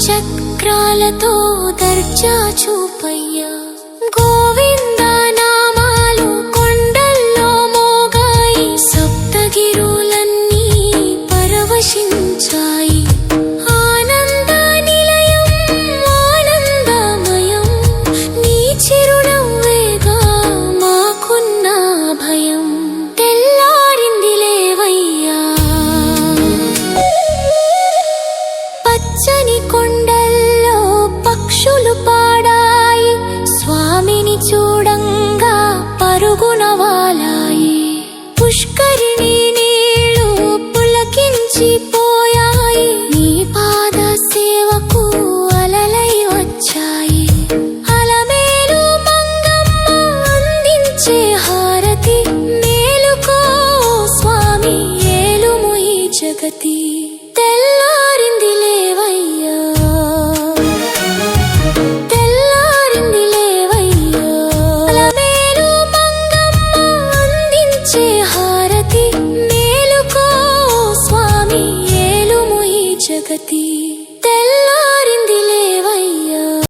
చక్రాలతో దర్జా చూపయ్యా గోవింద నామాలు కొండల్లో మోగాయి సప్తగిరులన్నీ పరవశించాయి ఆనంద నిలయం ఆనందమయం నీ చిరునవ్వేగా మాకున్న భయం తెల్లారింది లేవయ్యా పచ్చని కొండల్లో పక్షులు పాడాయి స్వామిని చూడంగా పరుగున వాలాయి పుష్కరిణి నీళ్ళు పులకించిపోయాయి నీ పాద సేవకు అలలై వచ్చాయి అలమేలు మంగమ్మ అందించే హారతి మేలుకో స్వామి ఏలుము ఈ జగతి తెల్లారింది లేవయ్యా తెల్లారింది లేవయ్యా అలమేలు మంగమ్మ అందించే హారతి మేలుకో స్వామి ఏలుము ఈ జగతి